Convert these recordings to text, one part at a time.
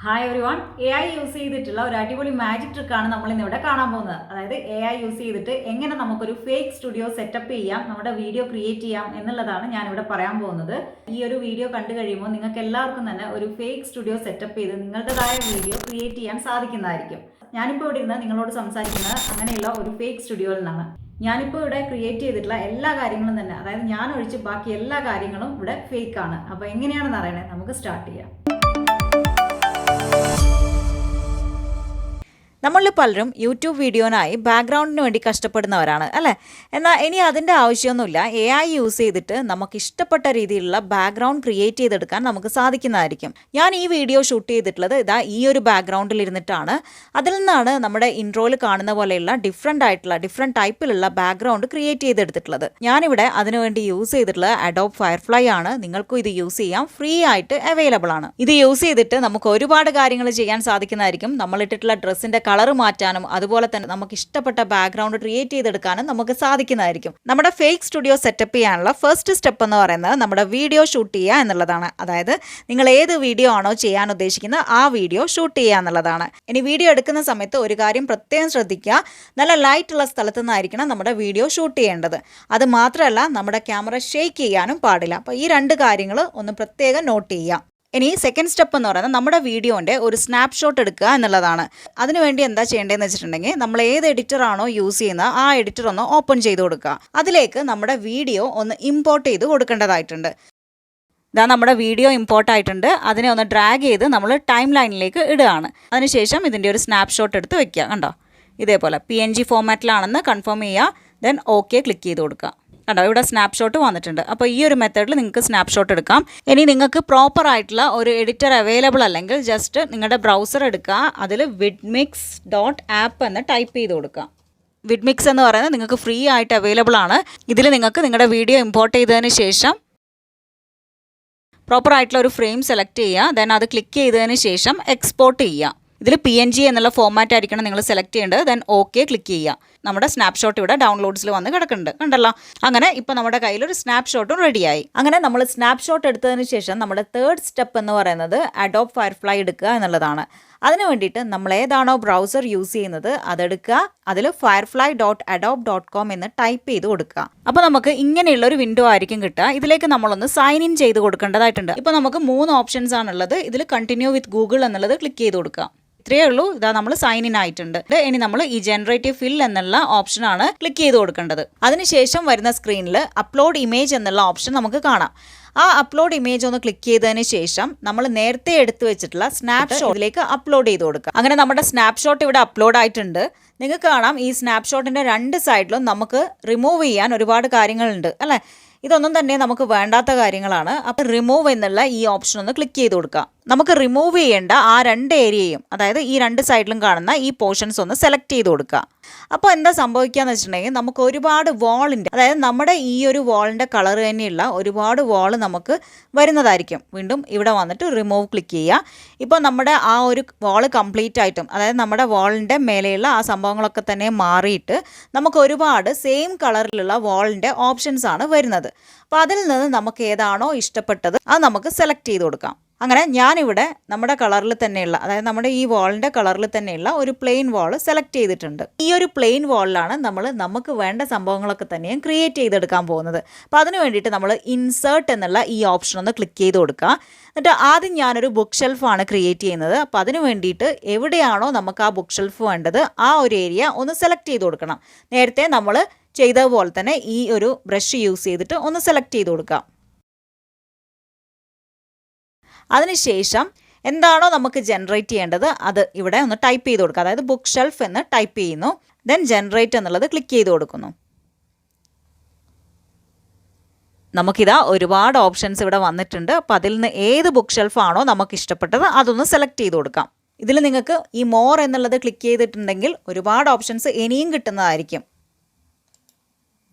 Hi every one. AI use ചെയ്തിട്ടുള്ള ഒരു അടിപൊളി മാജിക് ട്രിക്കാണ് നമ്മൾ ഇന്നിവിടെ കാണാൻ പോകുന്നത്. അതായത് AI യൂസ് ചെയ്തിട്ട് എങ്ങനെ നമുക്കൊരു ഫേക്ക് സ്റ്റുഡിയോ സെറ്റപ്പ് ചെയ്യാം, നമ്മുടെ വീഡിയോ ക്രിയേറ്റ് ചെയ്യാം എന്നുള്ളതാണ് ഞാനിവിടെ പറയാൻ പോകുന്നത്. ഈ ഒരു വീഡിയോ കണ്ടു കഴിയുമ്പോൾ നിങ്ങൾക്ക് എല്ലാവർക്കും തന്നെ ഒരു ഫേക്ക് സ്റ്റുഡിയോ സെറ്റപ്പ് ചെയ്ത് നിങ്ങളുടേതായ വീഡിയോ ക്രിയേറ്റ് ചെയ്യാൻ സാധിക്കുന്നതായിരിക്കും. ഞാനിപ്പോൾ ഇവിടെ ഇരുന്ന് നിങ്ങളോട് സംസാരിക്കുന്നത് അങ്ങനെയുള്ള ഒരു ഫേക്ക് സ്റ്റുഡിയോയിൽ നിന്നാണ്. ഞാനിപ്പോൾ ഇവിടെ ക്രിയേറ്റ് ചെയ്തിട്ടുള്ള എല്ലാ കാര്യങ്ങളും തന്നെ, അതായത് ഞാൻ ഒഴിച്ച് ബാക്കി എല്ലാ കാര്യങ്ങളും ഇവിടെ ഫേക്ക് ആണ്. അപ്പോൾ എങ്ങനെയാണെന്ന് അറിയണേ, നമുക്ക് സ്റ്റാർട്ട് ചെയ്യാം. നമ്മളിൽ പലരും യൂട്യൂബ് വീഡിയോനായി ബാക്ക്ഗ്രൗണ്ടിന് വേണ്ടി കഷ്ടപ്പെടുന്നവരാണ് അല്ലേ? എന്നാൽ ഇനി അതിൻ്റെ ആവശ്യമൊന്നുമില്ല. AI യൂസ് ചെയ്തിട്ട് നമുക്ക് ഇഷ്ടപ്പെട്ട രീതിയിലുള്ള ബാക്ക്ഗ്രൗണ്ട് ക്രിയേറ്റ് ചെയ്തെടുക്കാൻ നമുക്ക് സാധിക്കുന്നതായിരിക്കും. ഞാൻ ഈ വീഡിയോ ഷൂട്ട് ചെയ്തിട്ടുള്ളത് ഇതാ ഈ ഒരു ബാക്ക്ഗ്രൗണ്ടിൽ ഇരുന്നിട്ടാണ്. അതിൽ നിന്നാണ് നമ്മുടെ ഇൻട്രോയിൽ കാണുന്ന പോലെയുള്ള ഡിഫറെൻറ്റ് ടൈപ്പിലുള്ള ബാക്ക്ഗ്രൗണ്ട് ക്രിയേറ്റ് ചെയ്തെടുത്തിട്ടുള്ളത്. ഞാനിവിടെ അതിനുവേണ്ടി യൂസ് ചെയ്തിട്ടുള്ളത് Adobe FireFly ആണ്. നിങ്ങൾക്കും ഇത് യൂസ് ചെയ്യാം, ഫ്രീ ആയിട്ട് അവൈലബിൾ ആണ്. ഇത് യൂസ് ചെയ്തിട്ട് നമുക്ക് ഒരുപാട് കാര്യങ്ങൾ ചെയ്യാൻ സാധിക്കുന്നതായിരിക്കും. നമ്മളിട്ടിട്ടുള്ള ഡ്രസ്സിൻ്റെ കളർ മാറ്റാനും അതുപോലെ തന്നെ നമുക്ക് ഇഷ്ടപ്പെട്ട ബാക്ക്ഗ്രൗണ്ട് ക്രിയേറ്റ് ചെയ്തെടുക്കാനും നമുക്ക് സാധിക്കുന്നതായിരിക്കും. നമ്മുടെ ഫേക്ക് സ്റ്റുഡിയോ സെറ്റപ്പ് ചെയ്യാനുള്ള ഫസ്റ്റ് സ്റ്റെപ്പ് എന്ന് പറയുന്നത് നമ്മുടെ വീഡിയോ ഷൂട്ട് ചെയ്യുക എന്നുള്ളതാണ്. അതായത് നിങ്ങൾ ഏത് വീഡിയോ ആണോ ചെയ്യാൻ ഉദ്ദേശിക്കുന്നത് ആ വീഡിയോ ഷൂട്ട് ചെയ്യുക എന്നുള്ളതാണ്. ഇനി വീഡിയോ എടുക്കുന്ന സമയത്ത് ഒരു കാര്യം പ്രത്യേകം ശ്രദ്ധിക്കുക, നല്ല ലൈറ്റുള്ള സ്ഥലത്തു നിന്നായിരിക്കണം നമ്മുടെ വീഡിയോ ഷൂട്ട് ചെയ്യേണ്ടത്. അത് മാത്രമല്ല നമ്മുടെ ക്യാമറ ഷേക്ക് ചെയ്യാനും പാടില്ല. അപ്പോൾ ഈ രണ്ട് കാര്യങ്ങൾ ഒന്ന് പ്രത്യേകം നോട്ട് ചെയ്യുക. ഇനി സെക്കൻഡ് സ്റ്റെപ്പ് എന്ന് പറയുന്നത് നമ്മുടെ വീഡിയോൻ്റെ ഒരു സ്നാപ്ഷോട്ട് എടുക്കുക എന്നുള്ളതാണ്. അതിനുവേണ്ടി എന്താ ചെയ്യേണ്ടതെന്ന് വെച്ചിട്ടുണ്ടെങ്കിൽ നമ്മൾ ഏത് എഡിറ്ററാണോ യൂസ് ചെയ്യുന്നത് ആ എഡിറ്റർ ഒന്ന് ഓപ്പൺ ചെയ്ത് കൊടുക്കുക. അതിലേക്ക് നമ്മുടെ വീഡിയോ ഒന്ന് ഇമ്പോർട്ട് ചെയ്ത് കൊടുക്കേണ്ടതായിട്ടുണ്ട്. ഇതാ നമ്മുടെ വീഡിയോ ഇമ്പോർട്ട് ആയിട്ടുണ്ട്. അതിനെ ഒന്ന് ഡ്രാഗ് ചെയ്ത് നമ്മൾ ടൈം ലൈനിലേക്ക് ഇടുകയാണ്. അതിനുശേഷം ഇതിൻ്റെ ഒരു സ്നാപ്ഷോട്ട് എടുത്ത് വെക്കുക. കണ്ടോ, ഇതേപോലെ PNG ഫോമാറ്റിലാണെന്ന് കൺഫേം ചെയ്യുക. ദെൻ ഓക്കെ ക്ലിക്ക് ചെയ്ത് കൊടുക്കുക. കണ്ടോ, ഇവിടെ സ്നാപ്ഷോട്ട് വന്നിട്ടുണ്ട്. അപ്പോൾ ഈ ഒരു മെത്തേഡിൽ നിങ്ങൾക്ക് സ്നാപ്ഷോട്ട് എടുക്കാം. ഇനി നിങ്ങൾക്ക് പ്രോപ്പർ ആയിട്ടുള്ള ഒരു എഡിറ്റർ അവൈലബിൾ അല്ലെങ്കിൽ ജസ്റ്റ് നിങ്ങളുടെ ബ്രൗസർ എടുക്കുക, അതിൽ vidmix.app എന്ന് ടൈപ്പ് ചെയ്ത് കൊടുക്കുക. vidmix എന്ന് പറയുന്നത് നിങ്ങൾക്ക് ഫ്രീ ആയിട്ട് അവൈലബിൾ ആണ്. ഇതിൽ നിങ്ങൾക്ക് നിങ്ങളുടെ വീഡിയോ ഇമ്പോർട്ട് ചെയ്തതിന് ശേഷം പ്രോപ്പർ ആയിട്ടുള്ള ഒരു ഫ്രെയിം സെലക്ട് ചെയ്യുക. ദെൻ അത് ക്ലിക്ക് ചെയ്തതിന് ശേഷം എക്സ്പോർട്ട് ചെയ്യുക. ഇതിൽ PNG എന്നുള്ള ഫോമാറ്റ് ആയിരിക്കണം നിങ്ങൾ സെലക്ട് ചെയ്യേണ്ടത്. ദെൻ ഓക്കെ ക്ലിക്ക് ചെയ്യുക. നമ്മുടെ സ്നാപ്ഷോട്ട് ഇവിടെ ഡൗൺലോഡ്സിൽ വന്ന് കിടക്കുന്നുണ്ട്, കണ്ടല്ലോ. അങ്ങനെ ഇപ്പോൾ നമ്മുടെ കയ്യിലൊരു സ്നാപ്ഷോട്ടും റെഡിയായി. അങ്ങനെ നമ്മൾ സ്നാപ്ഷോട്ട് എടുത്തതിന് ശേഷം നമ്മുടെ തേർഡ് സ്റ്റെപ്പ് എന്ന് പറയുന്നത് Adobe FireFly എടുക്കുക എന്നുള്ളതാണ്. അതിന് വേണ്ടിയിട്ട് നമ്മൾ ഏതാണോ ബ്രൗസർ യൂസ് ചെയ്യുന്നത് അതെടുക്കുക. അതിൽ firefly.adobe.com എന്ന് ടൈപ്പ് ചെയ്ത് കൊടുക്കുക. അപ്പോൾ നമുക്ക് ഇങ്ങനെയുള്ള ഒരു വിൻഡോ ആയിരിക്കും കിട്ടുക. ഇതിലേക്ക് നമ്മളൊന്ന് സൈൻ ഇൻ ചെയ്ത് കൊടുക്കേണ്ടതായിട്ടുണ്ട്. ഇപ്പോൾ നമുക്ക് 3 ഓപ്ഷൻസ് ആണുള്ളത്. ഇതിൽ കണ്ടിന്യൂ വിത്ത് ഗൂഗിൾ എന്നുള്ളത് ക്ലിക്ക് ചെയ്ത് കൊടുക്കുക. ഇത്രയേ ഉള്ളൂ. ഇതാ നമ്മൾ സൈൻ ഇൻ ആയിട്ടുണ്ട്. ഇനി നമ്മൾ ഈ ജനറേറ്റീവ് ഫിൽ എന്നുള്ള ഓപ്ഷനാണ് ക്ലിക്ക് ചെയ്ത് കൊടുക്കേണ്ടത്. അതിനുശേഷം വരുന്ന സ്ക്രീനിൽ അപ്ലോഡ് ഇമേജ് എന്നുള്ള ഓപ്ഷൻ നമുക്ക് കാണാം. ആ അപ്ലോഡ് ഇമേജ് ഒന്ന് ക്ലിക്ക് ചെയ്തതിന് ശേഷം നമ്മൾ നേരത്തെ എടുത്തു വെച്ചിട്ടുള്ള സ്നാപ്ഷോട്ടിലേക്ക് അപ്ലോഡ് ചെയ്ത് കൊടുക്കുക. അങ്ങനെ നമ്മുടെ സ്നാപ്ഷോട്ട് ഇവിടെ അപ്ലോഡ് ആയിട്ടുണ്ട്. നിങ്ങൾക്ക് കാണാം ഈ സ്നാപ്ഷോട്ടിൻ്റെ രണ്ട് സൈഡിലും നമുക്ക് റിമൂവ് ചെയ്യാൻ ഒരുപാട് കാര്യങ്ങളുണ്ട് അല്ലേ? ഇതൊന്നും തന്നെ നമുക്ക് വേണ്ടാത്ത കാര്യങ്ങളാണ്. അപ്പോൾ റിമൂവ് എന്നുള്ള ഈ ഓപ്ഷൻ ഒന്ന് ക്ലിക്ക് ചെയ്ത് കൊടുക്കുക. നമുക്ക് റിമൂവ് ചെയ്യേണ്ട ആ രണ്ട് ഏരിയയും, അതായത് ഈ രണ്ട് സൈഡിലും കാണുന്ന ഈ പോർഷൻസ് ഒന്ന് സെലക്ട് ചെയ്ത് കൊടുക്കുക. അപ്പോൾ എന്താ സംഭവിക്കുകയെന്ന് വെച്ചിട്ടുണ്ടെങ്കിൽ നമുക്ക് ഒരുപാട് വാളിൻ്റെ, അതായത് നമ്മുടെ ഈ ഒരു വാളിൻ്റെ കളർ തന്നെയുള്ള ഒരുപാട് വാൾ നമുക്ക് വരുന്നതായിരിക്കും. വീണ്ടും ഇവിടെ വന്നിട്ട് റിമൂവ് ക്ലിക്ക് ചെയ്യുക. ഇപ്പോൾ നമ്മുടെ ആ ഒരു വാൾ കംപ്ലീറ്റ് ആയിട്ടും, അതായത് നമ്മുടെ വാളിൻ്റെ മേലെയുള്ള ആ സംഭവങ്ങളൊക്കെ തന്നെ മാറിയിട്ട് നമുക്ക് ഒരുപാട് സെയിം കളറിലുള്ള വാളിൻ്റെ ഓപ്ഷൻസ് ആണ് വരുന്നത്. അപ്പോൾ അതിൽ നിന്ന് നമുക്ക് ഏതാണോ ഇഷ്ടപ്പെട്ടത് അത് നമുക്ക് സെലക്ട് ചെയ്ത് കൊടുക്കാം. അങ്ങനെ ഞാനിവിടെ നമ്മുടെ കളറിൽ തന്നെയുള്ള, അതായത് നമ്മുടെ ഈ വാളിൻ്റെ കളറിൽ തന്നെയുള്ള ഒരു പ്ലെയിൻ വാൾ സെലക്ട് ചെയ്തിട്ടുണ്ട്. ഈ ഒരു പ്ലെയിൻ വാളിലാണ് നമുക്ക് വേണ്ട സംഭവങ്ങളൊക്കെ തന്നെയും ക്രിയേറ്റ് ചെയ്തെടുക്കാൻ പോകുന്നത്. അപ്പോൾ അതിന് വേണ്ടിയിട്ട് നമ്മൾ ഇൻസേർട്ട് എന്നുള്ള ഈ ഓപ്ഷൻ ഒന്ന് ക്ലിക്ക് ചെയ്ത് കൊടുക്കുക. എന്നിട്ട് ആദ്യം ഞാനൊരു ബുക്ക് ഷെൽഫാണ് ക്രിയേറ്റ് ചെയ്യുന്നത്. അപ്പോൾ അതിന് വേണ്ടിയിട്ട് എവിടെയാണോ നമുക്ക് ആ ബുക്ക് ഷെൽഫ് വേണ്ടത് ആ ഒരു ഏരിയ ഒന്ന് സെലക്ട് ചെയ്ത് കൊടുക്കണം. നേരത്തെ നമ്മൾ ചെയ്തതുപോലെ തന്നെ ഈ ഒരു ബ്രഷ് യൂസ് ചെയ്തിട്ട് ഒന്ന് സെലക്ട് ചെയ്ത് കൊടുക്കുക. അതിനുശേഷം എന്താണോ നമുക്ക് ജനറേറ്റ് ചെയ്യേണ്ടത് അത് ഇവിടെ ഒന്ന് ടൈപ്പ് ചെയ്ത് കൊടുക്കുക. അതായത് ബുക്ക് ഷെൽഫ് എന്ന് ടൈപ്പ് ചെയ്യുന്നു. ദെൻ ജനറേറ്റ് എന്നുള്ളത് ക്ലിക്ക് ചെയ്ത് കൊടുക്കുന്നു. നമുക്കിതാ ഒരുപാട് ഓപ്ഷൻസ് ഇവിടെ വന്നിട്ടുണ്ട്. അപ്പോൾ അതിൽ നിന്ന് ഏത് ബുക്ക് ഷെൽഫാണോ നമുക്ക് ഇഷ്ടപ്പെട്ടത് അതൊന്ന് സെലക്ട് ചെയ്ത് കൊടുക്കാം. ഇതിൽ നിങ്ങൾക്ക് ഈ മോർ എന്നുള്ളത് ക്ലിക്ക് ചെയ്തിട്ടുണ്ടെങ്കിൽ ഒരുപാട് ഓപ്ഷൻസ് ഇനിയും കിട്ടുന്നതായിരിക്കും.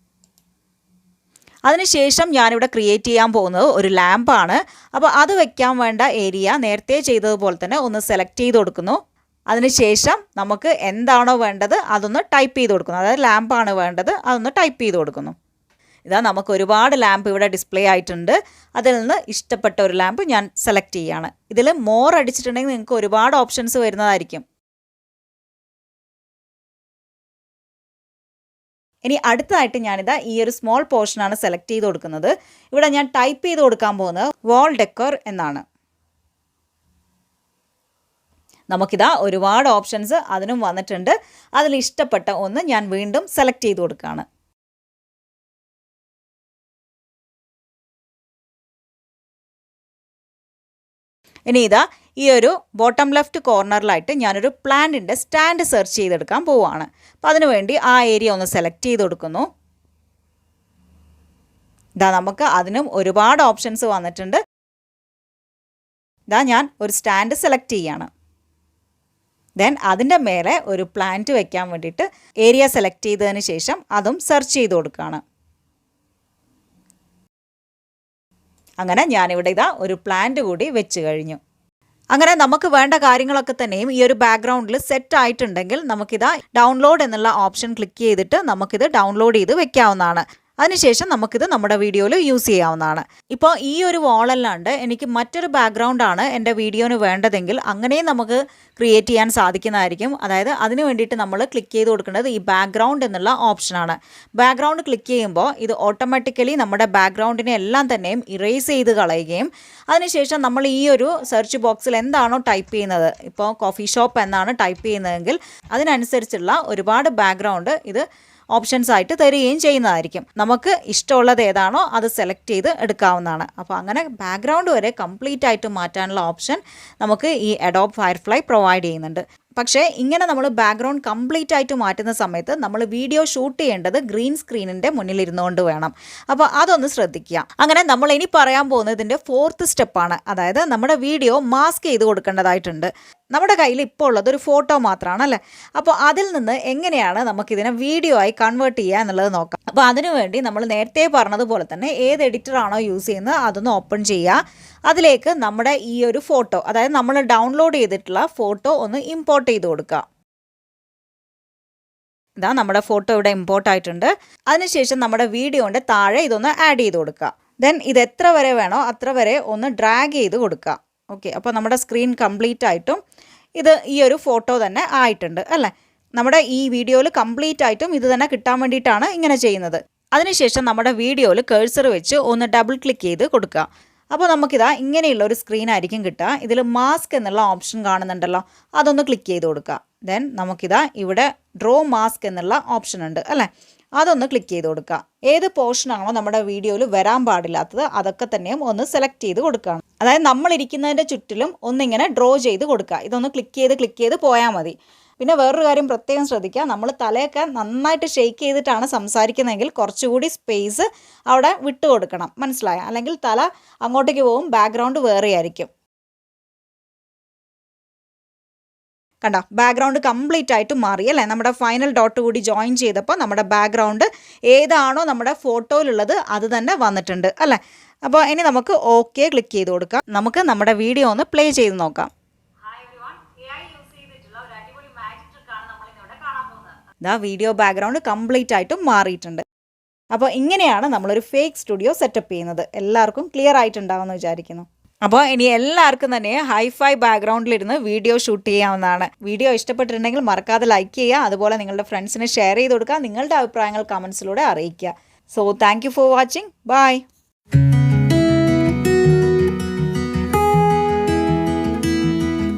അതിനുശേഷം ഞാനിവിടെ ക്രിയേറ്റ് ചെയ്യാൻ പോകുന്നത് ഒരു ലാമ്പാണ്. അപ്പോൾ അത് വെക്കാൻ വേണ്ട ഏരിയ നേരത്തെ ചെയ്തതുപോലെ തന്നെ ഒന്ന് സെലക്ട് ചെയ്ത് കൊടുക്കുന്നു. അതിനുശേഷം നമുക്ക് എന്താണോ വേണ്ടത് അതൊന്ന് ടൈപ്പ് ചെയ്ത് കൊടുക്കുന്നു. അതായത് ലാമ്പാണ് വേണ്ടത്, അതൊന്ന് ടൈപ്പ് ചെയ്ത് കൊടുക്കുന്നു. ഇതാ നമുക്ക് ഒരുപാട് ലാമ്പ് ഇവിടെ ഡിസ്പ്ലേ ആയിട്ടുണ്ട്. അതിൽ നിന്ന് ഇഷ്ടപ്പെട്ട ഒരു ലാമ്പ് ഞാൻ സെലക്ട് ചെയ്യുകയാണ്. ഇതിൽ മോർ അടിച്ചിട്ടുണ്ടെങ്കിൽ നിങ്ങൾക്ക് ഒരുപാട് ഓപ്ഷൻസ് വരുന്നതായിരിക്കും. ഇനി അടുത്തതായിട്ട് ഞാനിതാ ഈ ഒരു സ്മോൾ പോർഷനാണ് സെലക്ട് ചെയ്ത് കൊടുക്കുന്നത്. ഇവിടെ ഞാൻ ടൈപ്പ് ചെയ്ത് കൊടുക്കാൻ പോകുന്നത് വാൾ ഡെക്കോർ എന്നാണ്. നമുക്കിതാ ഒരുപാട് ഓപ്ഷൻസ് അതിനും വന്നിട്ടുണ്ട്. അതിൽ ഇഷ്ടപ്പെട്ട ഒന്ന് ഞാൻ വീണ്ടും സെലക്ട് ചെയ്ത് കൊടുക്കുകയാണ്. ഇനി ഇതാ ഈ ഒരു ബോട്ടം ലെഫ്റ്റ് കോർണറിലായിട്ട് ഞാനൊരു പ്ലാന്റിൻ്റെ സ്റ്റാൻഡ് സെർച്ച് ചെയ്തെടുക്കാൻ പോവുകയാണ്. അപ്പോൾ അതിനുവേണ്ടി ആ ഏരിയ ഒന്ന് സെലക്ട് ചെയ്ത് കൊടുക്കുന്നു. ഇതാ നമുക്ക് അതിനും ഒരുപാട് ഓപ്ഷൻസ് വന്നിട്ടുണ്ട്. ഇതാ ഞാൻ ഒരു സ്റ്റാൻഡ് സെലക്ട് ചെയ്യുകയാണ്. ദെൻ അതിൻ്റെ മേലെ ഒരു പ്ലാന്റ് വെക്കാൻ വേണ്ടിയിട്ട് ഏരിയ സെലക്ട് ചെയ്തതിന് ശേഷം അതും സെർച്ച് ചെയ്ത് കൊടുക്കുകയാണ്. അങ്ങനെ ഞാനിവിടെ ഇതാ ഒരു പ്ലാന്റ് കൂടി വെച്ച് കഴിഞ്ഞു. അങ്ങനെ നമുക്ക് വേണ്ട കാര്യങ്ങളൊക്കെ തന്നെയും ഈ ഒരു ബാക്ക്ഗ്രൗണ്ടിൽ സെറ്റ് ആയിട്ടുണ്ടെങ്കിൽ നമുക്കിതാ ഡൗൺലോഡ് എന്നുള്ള ഓപ്ഷൻ ക്ലിക്ക് ചെയ്തിട്ട് നമുക്കിത് ഡൗൺലോഡ് ചെയ്ത് വെക്കാവുന്നതാണ്. അതിനുശേഷം നമുക്കിത് നമ്മുടെ വീഡിയോയിൽ യൂസ് ചെയ്യാവുന്നതാണ്. ഇപ്പോൾ ഈ ഒരു വാളല്ലാണ്ട് എനിക്ക് മറ്റൊരു ബാക്ക്ഗ്രൗണ്ടാണ് എൻ്റെ വീഡിയോന് വേണ്ടതെങ്കിൽ അങ്ങനെയും നമുക്ക് ക്രിയേറ്റ് ചെയ്യാൻ സാധിക്കുന്നതായിരിക്കും. അതായത് അതിന് വേണ്ടിയിട്ട് നമ്മൾ ക്ലിക്ക് ചെയ്ത് കൊടുക്കേണ്ടത് ഈ ബാക്ക്ഗ്രൗണ്ട് എന്നുള്ള ഓപ്ഷനാണ്. ബാക്ക്ഗ്രൗണ്ട് ക്ലിക്ക് ചെയ്യുമ്പോൾ ഇത് ഓട്ടോമാറ്റിക്കലി നമ്മുടെ ബാക്ക്ഗ്രൗണ്ടിനെ എല്ലാം തന്നെയും ഇറേസ് ചെയ്ത് കളയുകയും അതിനുശേഷം നമ്മൾ ഈ ഒരു സെർച്ച് ബോക്സിൽ എന്താണോ ടൈപ്പ് ചെയ്യുന്നത്, ഇപ്പോൾ കോഫി ഷോപ്പ് എന്നാണ് ടൈപ്പ് ചെയ്യുന്നതെങ്കിൽ അതിനനുസരിച്ചുള്ള ഒരുപാട് ബാക്ക്ഗ്രൗണ്ട് ഇത് ഓപ്ഷൻസ് ആയിട്ട് തരികയും ചെയ്യുന്നതായിരിക്കും. നമുക്ക് ഇഷ്ടമുള്ളത് ഏതാണോ അത് സെലക്ട് ചെയ്ത് എടുക്കാവുന്നതാണ്. അപ്പോൾ അങ്ങനെ ബാക്ക്ഗ്രൗണ്ട് വരെ കംപ്ലീറ്റ് ആയിട്ട് മാറ്റാനുള്ള ഓപ്ഷൻ നമുക്ക് ഈ Adobe FireFly പ്രൊവൈഡ് ചെയ്യുന്നുണ്ട്. പക്ഷേ ഇങ്ങനെ നമ്മൾ ബാക്ക്ഗ്രൗണ്ട് കംപ്ലീറ്റ് ആയിട്ട് മാറ്റുന്ന സമയത്ത് നമ്മൾ വീഡിയോ ഷൂട്ട് ചെയ്യേണ്ടത് ഗ്രീൻ സ്ക്രീനിൻ്റെ മുന്നിലിരുന്നുകൊണ്ട് വേണം. അപ്പോൾ അതൊന്ന് ശ്രദ്ധിക്കുക. അങ്ങനെ നമ്മൾ ഇനി പറയാൻ പോകുന്നത് ഇതിൻ്റെ 4th സ്റ്റെപ്പാണ്. അതായത് നമ്മുടെ വീഡിയോ മാസ്ക് ചെയ്ത് കൊടുക്കേണ്ടതായിട്ടുണ്ട്. നമ്മുടെ കയ്യിൽ ഇപ്പോൾ ഉള്ളത് ഒരു ഫോട്ടോ മാത്രമാണ് അല്ലേ. അപ്പോൾ അതിൽ നിന്ന് എങ്ങനെയാണ് നമുക്കിതിനെ വീഡിയോ ആയി കൺവേർട്ട് ചെയ്യുക എന്നുള്ളത് നോക്കാം. അപ്പോൾ അതിനുവേണ്ടി നമ്മൾ നേരത്തെ പറഞ്ഞതുപോലെ തന്നെ ഏത് എഡിറ്ററാണോ യൂസ് ചെയ്യുന്നത് അതൊന്ന് ഓപ്പൺ ചെയ്യുക. അതിലേക്ക് നമ്മുടെ ഈ ഒരു ഫോട്ടോ, അതായത് നമ്മൾ ഡൗൺലോഡ് ചെയ്തിട്ടുള്ള ഫോട്ടോ ഒന്ന് ഇമ്പോർട്ട് ചെയ്ത് കൊടുക്കുക. ഇതാ നമ്മുടെ ഫോട്ടോ ഇവിടെ ഇമ്പോർട്ട് ആയിട്ടുണ്ട്. അതിനുശേഷം നമ്മുടെ വീഡിയോൻ്റെ താഴെ ഇതൊന്ന് ആഡ് ചെയ്ത് കൊടുക്കുക. ദെൻ ഇത് എത്ര വരെ വേണോ അത്ര വരെ ഒന്ന് ഡ്രാഗ് ചെയ്ത് കൊടുക്കുക. ഓക്കെ, അപ്പോൾ നമ്മുടെ സ്ക്രീൻ കംപ്ലീറ്റ് ആയിട്ടും ഇത് ഈ ഒരു ഫോട്ടോ തന്നെ ആയിട്ടുണ്ട് അല്ലേ. നമ്മുടെ ഈ വീഡിയോയിൽ കംപ്ലീറ്റ് ആയിട്ടും ഇത് തന്നെ കിട്ടാൻ വേണ്ടിയിട്ടാണ് ഇങ്ങനെ ചെയ്യുന്നത്. അതിനുശേഷം നമ്മുടെ വീഡിയോയിൽ കഴ്സർ വെച്ച് ഒന്ന് ഡബിൾ ക്ലിക്ക് ചെയ്ത് കൊടുക്കുക. അപ്പോൾ നമുക്കിതാ ഇങ്ങനെയുള്ള ഒരു സ്ക്രീൻ ആയിരിക്കും കിട്ടുക. ഇതിൽ മാസ്ക് എന്നുള്ള ഓപ്ഷൻ കാണുന്നുണ്ടല്ലോ, അതൊന്ന് ക്ലിക്ക് ചെയ്ത് കൊടുക്കുക. ദെൻ നമുക്കിതാ ഇവിടെ ഡ്രോ മാസ്ക് എന്നുള്ള ഓപ്ഷൻ ഉണ്ട് അല്ലേ, അതൊന്ന് ക്ലിക്ക് ചെയ്ത് കൊടുക്കുക. ഏത് പോർഷനാണോ നമ്മുടെ വീഡിയോയിൽ വരാൻ പാടില്ലാത്തത് അതൊക്കെ തന്നെയും ഒന്ന് സെലക്ട് ചെയ്ത് കൊടുക്കുകയാണ്. അതായത് നമ്മളിരിക്കുന്നതിൻ്റെ ചുറ്റിലും ഒന്നിങ്ങനെ ഡ്രോ ചെയ്ത് കൊടുക്കുക. ഇതൊന്ന് ക്ലിക്ക് ചെയ്ത് പോയാൽ മതി. പിന്നെ വേറൊരു കാര്യം പ്രത്യേകം ശ്രദ്ധിക്കുക, നമ്മൾ തലയൊക്കെ നന്നായിട്ട് ഷെയ്ക്ക് ചെയ്തിട്ടാണ് സംസാരിക്കുന്നതെങ്കിൽ കുറച്ചുകൂടി സ്പേസ് അവിടെ വിട്ടു കൊടുക്കണം, മനസ്സിലായ? അല്ലെങ്കിൽ തല അങ്ങോട്ടേക്ക് പോകും, ബാക്ക്ഗ്രൗണ്ട് വേറെ ആയിരിക്കും. കണ്ടോ, ബാക്ക്ഗ്രൗണ്ട് കംപ്ലീറ്റ് ആയിട്ട് മാറി അല്ലേ. നമ്മുടെ ഫൈനൽ ഡോട്ട് കൂടി ജോയിൻ ചെയ്തപ്പോൾ നമ്മുടെ ബാക്ക്ഗ്രൗണ്ട് ഏതാണോ നമ്മുടെ ഫോട്ടോയിലുള്ളത് അത് തന്നെ വന്നിട്ടുണ്ട് അല്ലേ. അപ്പോൾ ഇനി നമുക്ക് ഓക്കെ ക്ലിക്ക് ചെയ്ത് കൊടുക്കാം. നമുക്ക് നമ്മുടെ വീഡിയോ ഒന്ന് പ്ലേ ചെയ്ത് നോക്കാം. ഇതാ വീഡിയോ ബാക്ക്ഗ്രൗണ്ട് കംപ്ലീറ്റ് ആയിട്ടും മാറിയിട്ടുണ്ട്. അപ്പോൾ ഇങ്ങനെയാണ് നമ്മളൊരു ഫേക്ക് സ്റ്റുഡിയോ സെറ്റപ്പ് ചെയ്യുന്നത്. എല്ലാവർക്കും ക്ലിയർ ആയിട്ടുണ്ടാവുമെന്ന് വിചാരിക്കുന്നു. അപ്പോൾ ഇനി എല്ലാവർക്കും തന്നെ ഹൈഫൈ ബാക്ക്ഗ്രൗണ്ടിലിരുന്ന് വീഡിയോ ഷൂട്ട് ചെയ്യാവുന്നതാണ്. വീഡിയോ ഇഷ്ടപ്പെട്ടിട്ടുണ്ടെങ്കിൽ മറക്കാതെ ലൈക്ക് ചെയ്യുക. അതുപോലെ നിങ്ങളുടെ ഫ്രണ്ട്സിന് ഷെയർ ചെയ്ത് കൊടുക്കുക. നിങ്ങളുടെ അഭിപ്രായങ്ങൾ കമൻസിലൂടെ അറിയിക്കുക. So thank you for watching. By.